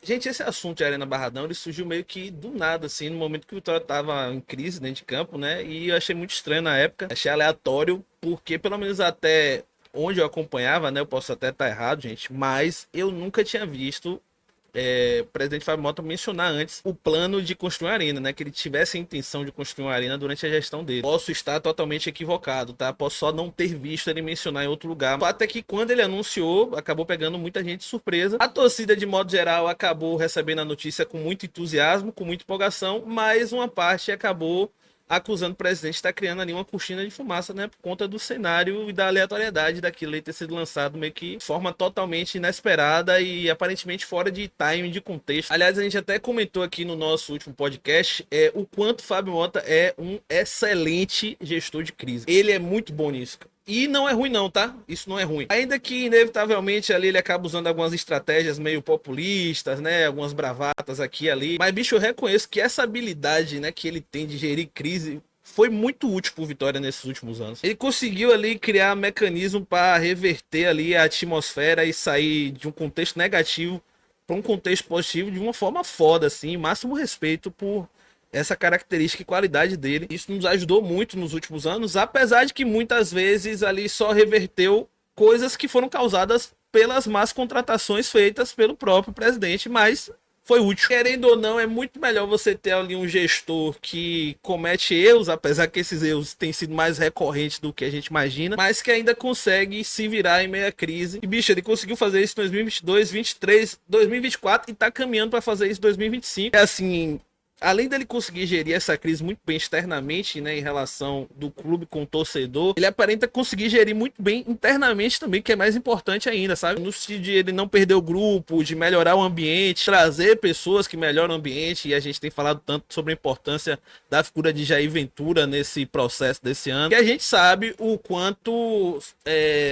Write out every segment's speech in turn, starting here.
Gente, esse assunto de Arena Barradão, ele surgiu meio que do nada, assim, no momento que o Vitória tava em crise dentro de campo, né? E eu achei muito estranho na época, achei aleatório, porque pelo menos até onde eu acompanhava, né? Eu posso até estar errado, gente, mas eu nunca tinha visto o presidente Fábio Mota mencionar antes o plano de construir uma arena, né? Que ele tivesse a intenção de construir uma arena durante a gestão dele. Posso estar totalmente equivocado, tá? Posso só não ter visto ele mencionar em outro lugar. O fato é que quando ele anunciou, acabou pegando muita gente de surpresa. A torcida, de modo geral, acabou recebendo a notícia com muito entusiasmo, com muita empolgação, mas uma parte acabou acusando o presidente de estar criando ali uma cortina de fumaça, né, por conta do cenário e da aleatoriedade daquilo aí ter sido lançado meio que de forma totalmente inesperada e aparentemente fora de time, de contexto. Aliás, a gente até comentou aqui no nosso último podcast o quanto o Fábio Mota é um excelente gestor de crise. Ele é muito bom nisso. E não é ruim não, tá? Isso não é ruim. Ainda que, inevitavelmente, ali ele acaba usando algumas estratégias meio populistas, né? Algumas bravatas aqui e ali. Mas, bicho, eu reconheço que essa habilidade, né, que ele tem de gerir crise foi muito útil pro Vitória nesses últimos anos. Ele conseguiu ali criar um mecanismo para reverter ali a atmosfera e sair de um contexto negativo para um contexto positivo de uma forma foda, assim. Máximo respeito por essa característica e qualidade dele. Isso nos ajudou muito nos últimos anos, apesar de que muitas vezes ali só reverteu coisas que foram causadas pelas más contratações feitas pelo próprio presidente, mas foi útil. Querendo ou não, é muito melhor você ter ali um gestor que comete erros, apesar que esses erros têm sido mais recorrentes do que a gente imagina, mas que ainda consegue se virar em meia crise. E, bicho, ele conseguiu fazer isso em 2022, 2023, 2024 e tá caminhando para fazer isso em 2025. É assim, além dele conseguir gerir essa crise muito bem externamente, né, em relação do clube com o torcedor, ele aparenta conseguir gerir muito bem internamente também, que é mais importante ainda, sabe? No sentido de ele não perder o grupo, de melhorar o ambiente, trazer pessoas que melhoram o ambiente, e a gente tem falado tanto sobre a importância da figura de Jair Ventura nesse processo desse ano, que a gente sabe o quanto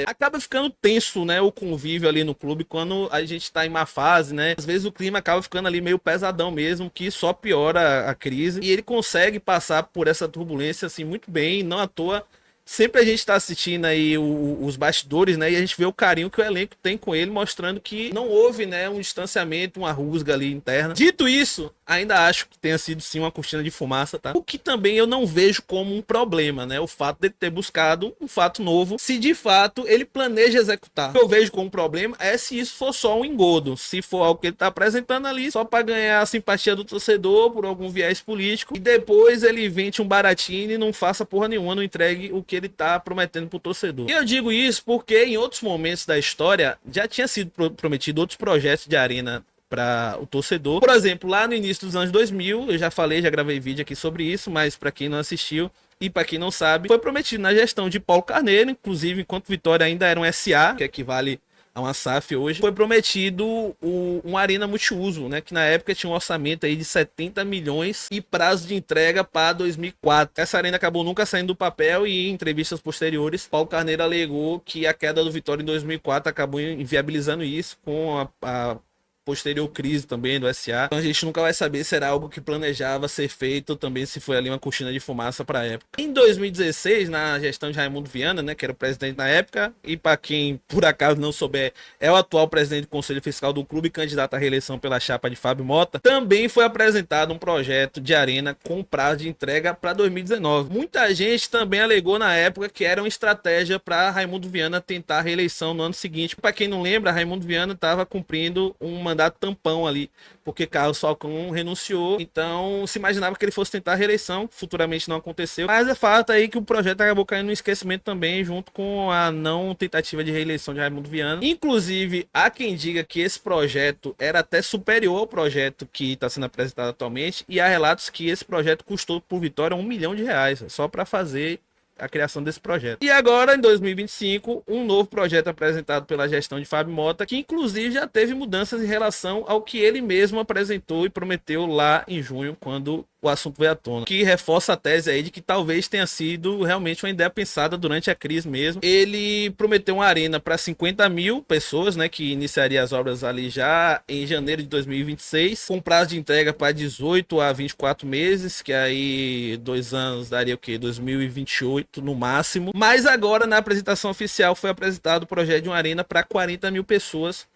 acaba ficando tenso, né, o convívio ali no clube quando a gente tá em má fase, né? Às vezes o clima acaba ficando ali meio pesadão mesmo, que só piora a crise, e ele consegue passar por essa turbulência assim muito bem, não à toa. Sempre a gente está assistindo aí os bastidores, né? E a gente vê o carinho que o elenco tem com ele, mostrando que não houve, né, um distanciamento, uma rusga ali interna. Dito isso, ainda acho que tenha sido sim uma cortina de fumaça, tá? O que também eu não vejo como um problema, né? O fato de ele ter buscado um fato novo, se de fato ele planeja executar. O que eu vejo como um problema é se isso for só um engodo, se for algo que ele tá apresentando ali só para ganhar a simpatia do torcedor por algum viés político, e depois ele invente um baratinho e não faça porra nenhuma, não entregue o que ele tá prometendo pro torcedor. E eu digo isso porque em outros momentos da história já tinha sido prometido outros projetos de arena para o torcedor. Por exemplo, lá no início dos anos 2000, eu já falei, já gravei vídeo aqui sobre isso, mas para quem não assistiu e para quem não sabe, foi prometido na gestão de Paulo Carneiro, inclusive enquanto Vitória ainda era um SA, que equivale a uma SAF hoje, foi prometido uma arena multiuso, né, que na época tinha um orçamento aí de 70 milhões e prazo de entrega para 2004. Essa arena acabou nunca saindo do papel e em entrevistas posteriores, Paulo Carneiro alegou que a queda do Vitória em 2004 acabou inviabilizando isso com a posterior crise também do SA. Então a gente nunca vai saber se era algo que planejava ser feito ou também se foi ali uma cortina de fumaça para a época. Em 2016, na gestão de Raimundo Viana, né, que era o presidente na época, e para quem por acaso não souber, é o atual presidente do Conselho Fiscal do clube e candidato à reeleição pela chapa de Fábio Mota, também foi apresentado um projeto de arena com prazo de entrega para 2019. Muita gente também alegou na época que era uma estratégia para Raimundo Viana tentar a reeleição no ano seguinte. Para quem não lembra, Raimundo Viana estava cumprindo uma mandato tampão ali, porque Carlos Falcão renunciou, então se imaginava que ele fosse tentar a reeleição, futuramente não aconteceu, mas é fato aí que o projeto acabou caindo no esquecimento também, junto com a não tentativa de reeleição de Raimundo Viana. Inclusive, há quem diga que esse projeto era até superior ao projeto que está sendo apresentado atualmente, e há relatos que esse projeto custou por Vitória R$ 1 milhão, só para fazer a criação desse projeto. E agora, em 2025, um novo projeto apresentado pela gestão de Fábio Mota, que inclusive já teve mudanças em relação ao que ele mesmo apresentou e prometeu lá em junho, quando o assunto veio à tona, que reforça a tese aí de que talvez tenha sido realmente uma ideia pensada durante a crise mesmo. Ele prometeu uma arena para 50 mil pessoas, né, que iniciaria as obras ali já em janeiro de 2026, com prazo de entrega para 18 a 24 meses, que aí 2 anos daria o que? 2028 no máximo. Mas agora na apresentação oficial foi apresentado o projeto de uma arena para 40 mil pessoas,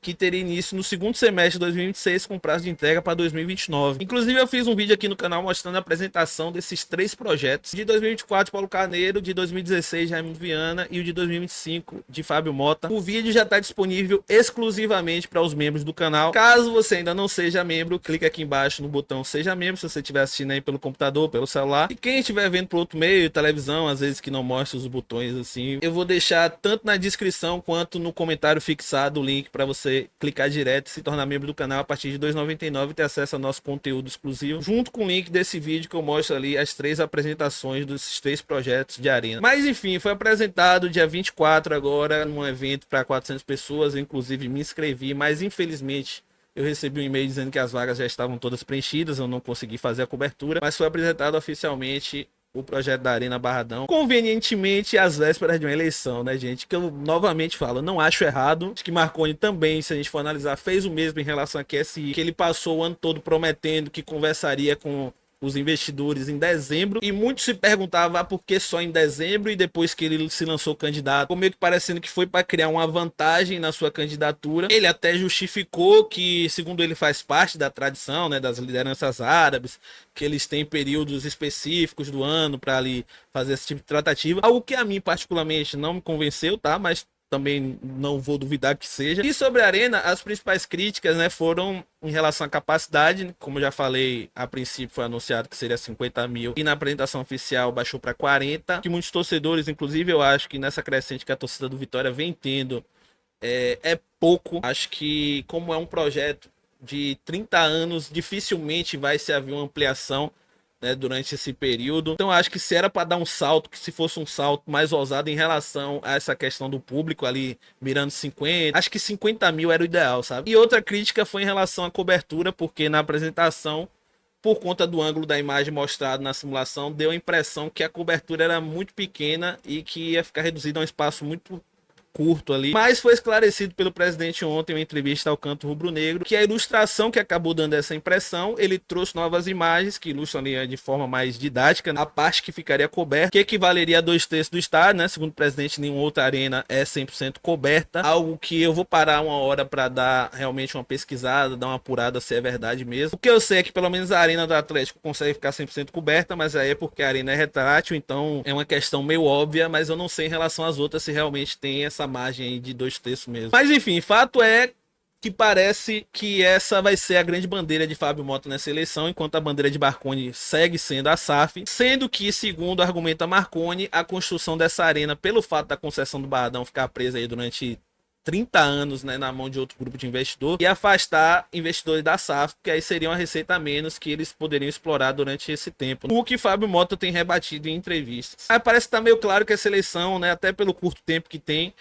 que teria início no segundo semestre de 2026, com prazo de entrega para 2029. Inclusive, eu fiz um vídeo aqui no canal mostrando a apresentação desses 3 projetos. De 2024, Paulo Carneiro, de 2016, Raimundo Viana, e o de 2025, de Fábio Mota. O vídeo já está disponível exclusivamente para os membros do canal. Caso você ainda não seja membro, clica aqui embaixo no botão Seja Membro, se você estiver assistindo aí pelo computador, pelo celular. E quem estiver vendo por outro meio, televisão, às vezes que não mostra os botões assim, eu vou deixar tanto na descrição quanto no comentário fixado o link para você clicar direto e se tornar membro do canal a partir de R$ 2,99 e ter acesso ao nosso conteúdo exclusivo, junto com o link desse vídeo que eu mostro ali as 3 apresentações desses 3 projetos de arena. Mas enfim, foi apresentado dia 24 agora, num evento para 400 pessoas, eu inclusive me inscrevi, mas infelizmente eu recebi um e-mail dizendo que as vagas já estavam todas preenchidas, eu não consegui fazer a cobertura, mas foi apresentado oficialmente o projeto da Arena Barradão, convenientemente às vésperas de uma eleição, né, gente? Que eu novamente falo, não acho errado. Acho que Marconi também, se a gente for analisar, fez o mesmo em relação a QSI, que ele passou o ano todo prometendo que conversaria com os investidores em dezembro, e muitos se perguntavam por que só em dezembro, e depois que ele se lançou candidato, ficou meio que parecendo que foi para criar uma vantagem na sua candidatura. Ele até justificou que, segundo ele, faz parte da tradição, né, das lideranças árabes, que eles têm períodos específicos do ano para ali fazer esse tipo de tratativa, algo que a mim particularmente não me convenceu, tá? Mas também não vou duvidar que seja. E sobre a Arena, as principais críticas, né, foram em relação à capacidade. Como eu já falei, a princípio foi anunciado que seria 50 mil e na apresentação oficial baixou para 40, que muitos torcedores, inclusive eu acho que nessa crescente que a torcida do Vitória vem tendo, é pouco. Acho que como é um projeto de 30 anos, dificilmente vai se haver uma ampliação, né, durante esse período. Então acho que se era para dar um salto, que se fosse um salto mais ousado em relação a essa questão do público ali mirando 50, acho que 50 mil era o ideal, sabe? E outra crítica foi em relação à cobertura, porque na apresentação, por conta do ângulo da imagem mostrado na simulação, deu a impressão que a cobertura era muito pequena e que ia ficar reduzida a um espaço muito curto ali, mas foi esclarecido pelo presidente ontem em uma entrevista ao Canto Rubro-Negro que a ilustração que acabou dando essa impressão, ele trouxe novas imagens que ilustram ali de forma mais didática a parte que ficaria coberta, que equivaleria a 2/3 do estádio, né? Segundo o presidente, nenhuma outra arena é 100% coberta, algo que eu vou parar uma hora para dar realmente uma pesquisada, dar uma apurada se é verdade mesmo. O que eu sei é que pelo menos a arena do Atlético consegue ficar 100% coberta, mas aí é porque a arena é retrátil, então é uma questão meio óbvia, mas eu não sei em relação às outras se realmente tem essa margem aí de 2/3 mesmo. Mas enfim, fato é que parece que essa vai ser a grande bandeira de Fábio Mota nessa eleição, enquanto a bandeira de Marconi segue sendo a SAF, sendo que, segundo argumenta Marconi, a construção dessa arena, pelo fato da concessão do Barradão ficar presa aí durante 30 anos, né, na mão de outro grupo de investidor, e afastar investidores da SAF, que aí seria uma receita a menos que eles poderiam explorar durante esse tempo. O que Fábio Mota tem rebatido em entrevistas. Aí parece que tá meio claro que essa eleição, né, até pelo curto tempo que tem,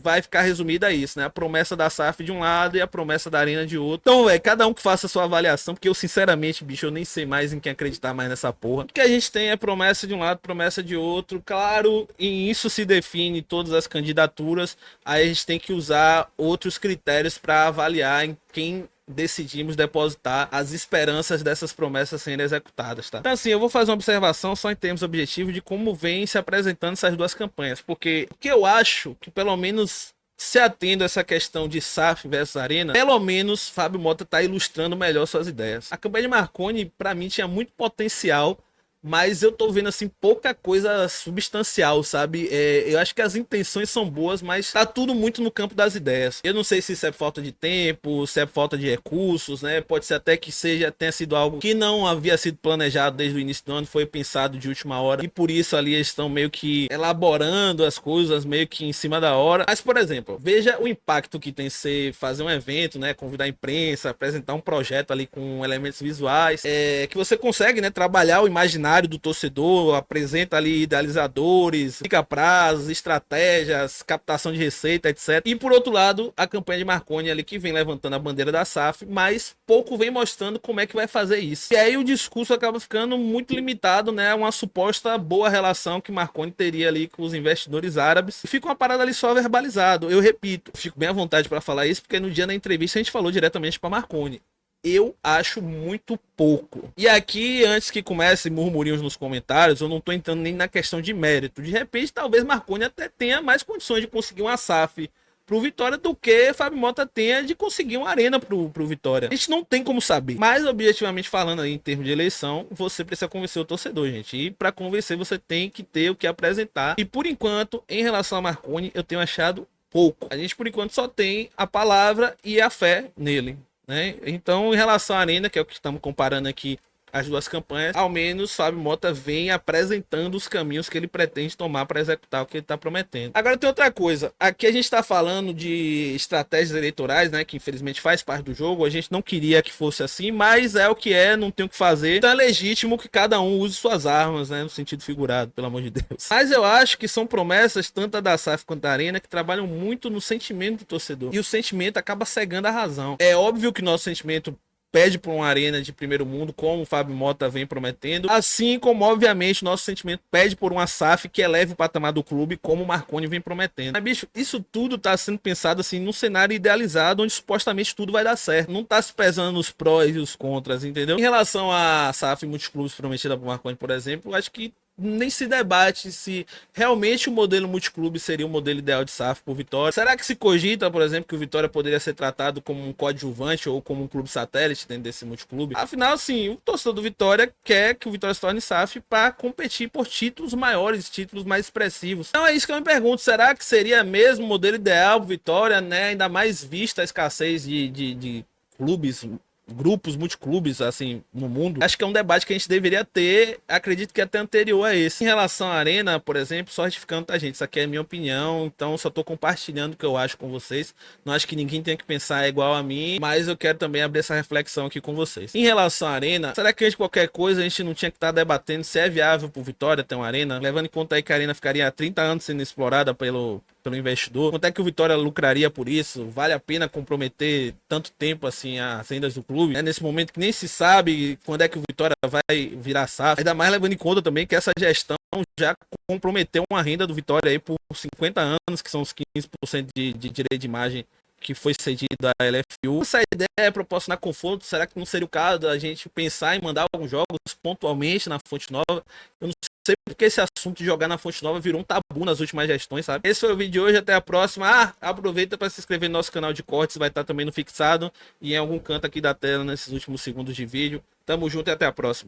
vai ficar resumida a isso, né? A promessa da SAF de um lado e a promessa da Arena de outro. Então, velho, cada um que faça a sua avaliação, porque eu, sinceramente, bicho, eu nem sei mais em quem acreditar mais nessa porra. O que a gente tem é promessa de um lado, promessa de outro. Claro, e isso se define todas as candidaturas. Aí a gente tem que usar outros critérios para avaliar em quem decidimos depositar as esperanças dessas promessas sendo executadas, tá? Então assim, eu vou fazer uma observação só em termos objetivos de como vem se apresentando essas duas campanhas, porque eu acho que pelo menos se atendo a essa questão de SAF versus Arena, pelo menos Fábio Mota tá ilustrando melhor suas ideias. A campanha de Marconi, para mim, tinha muito potencial, mas eu tô vendo assim pouca coisa substancial, sabe? Eu acho que as intenções são boas, mas tá tudo muito no campo das ideias. Eu não sei se isso é falta de tempo, se é falta de recursos, né? Pode ser até que tenha sido algo que não havia sido planejado desde o início do ano, foi pensado de última hora, e por isso ali eles estão meio que elaborando as coisas meio que em cima da hora. Mas, por exemplo, veja o impacto que tem ser fazer um evento, né? Convidar a imprensa, apresentar um projeto ali com elementos visuais, que você consegue, né, trabalhar o imaginário do torcedor, apresenta ali idealizadores, fica prazos, estratégias, captação de receita, etc. E por outro lado, a campanha de Marconi ali que vem levantando a bandeira da SAF, mas pouco vem mostrando como é que vai fazer isso. E aí o discurso acaba ficando muito limitado, né, a uma suposta boa relação que Marconi teria ali com os investidores árabes. E fica uma parada ali só verbalizado. Eu repito, fico bem à vontade para falar isso, porque no dia da entrevista a gente falou diretamente para Marconi. Eu acho muito pouco. E aqui, antes que comece murmurinhos nos comentários, eu não tô entrando nem na questão de mérito. De repente, talvez Marconi até tenha mais condições de conseguir uma SAF pro Vitória do que Fábio Mota tenha de conseguir uma arena pro Vitória. A gente não tem como saber. Mas, objetivamente falando, aí, em termos de eleição, você precisa convencer o torcedor, gente. E para convencer, você tem que ter o que apresentar. E por enquanto, em relação a Marconi, eu tenho achado pouco. A gente, por enquanto, só tem a palavra e a fé nele, né? Então, em relação à arena, que é o que estamos comparando aqui, as duas campanhas, ao menos Fábio Mota vem apresentando os caminhos que ele pretende tomar para executar o que ele está prometendo. Agora tem outra coisa, aqui a gente está falando de estratégias eleitorais, né, que infelizmente faz parte do jogo, a gente não queria que fosse assim, mas é o que é, não tem o que fazer, então é legítimo que cada um use suas armas, né, no sentido figurado, pelo amor de Deus. Mas eu acho que são promessas, tanto a da SAF quanto da Arena, que trabalham muito no sentimento do torcedor, e o sentimento acaba cegando a razão. É óbvio que nosso sentimento pede por uma arena de primeiro mundo, como o Fábio Mota vem prometendo, assim como, obviamente, nosso sentimento pede por uma SAF que eleve o patamar do clube, como o Marconi vem prometendo. Mas, bicho, isso tudo tá sendo pensado, assim, num cenário idealizado, onde supostamente tudo vai dar certo. Não tá se pesando os prós e os contras, entendeu? Em relação à SAF multiclubes prometida por Marconi, por exemplo, acho que nem se debate se realmente o modelo multiclube seria o modelo ideal de SAF por Vitória. Será que se cogita, por exemplo, que o Vitória poderia ser tratado como um coadjuvante ou como um clube satélite dentro desse multiclube? Afinal, sim, o torcedor do Vitória quer que o Vitória se torne SAF para competir por títulos maiores, títulos mais expressivos. Então é isso que eu me pergunto, será que seria mesmo o modelo ideal pro Vitória, né? Ainda mais vista a escassez de clubes, grupos, multiclubes, assim, no mundo. Acho que é um debate que a gente deveria ter, acredito que até anterior a esse. Em relação à Arena, por exemplo, só retificando, tá, gente? Isso aqui é minha opinião, então só tô compartilhando o que eu acho com vocês. Não acho que ninguém tenha que pensar igual a mim, mas eu quero também abrir essa reflexão aqui com vocês. Em relação à Arena, será que antes de qualquer coisa a gente não tinha que estar debatendo se é viável pro Vitória ter uma Arena? Levando em conta aí que a Arena ficaria há 30 anos sendo explorada pelo investidor. Quanto é que o Vitória lucraria por isso? Vale a pena comprometer tanto tempo assim as rendas do clube? É nesse momento que nem se sabe quando é que o Vitória vai virar SAF. Ainda mais levando em conta também que essa gestão já comprometeu uma renda do Vitória aí por 50 anos, que são os 15% de direito de imagem que foi cedido à LFU. Essa ideia é proporcionar conforto. Será que não seria o caso da gente pensar em mandar alguns jogos pontualmente na Fonte Nova? Eu não sei porque esse assunto de jogar na Fonte Nova virou um tabu nas últimas gestões, sabe? Esse foi o vídeo de hoje, até a próxima. Aproveita para se inscrever no nosso canal de cortes, vai estar também no fixado e em algum canto aqui da tela nesses últimos segundos de vídeo. Tamo junto e até a próxima.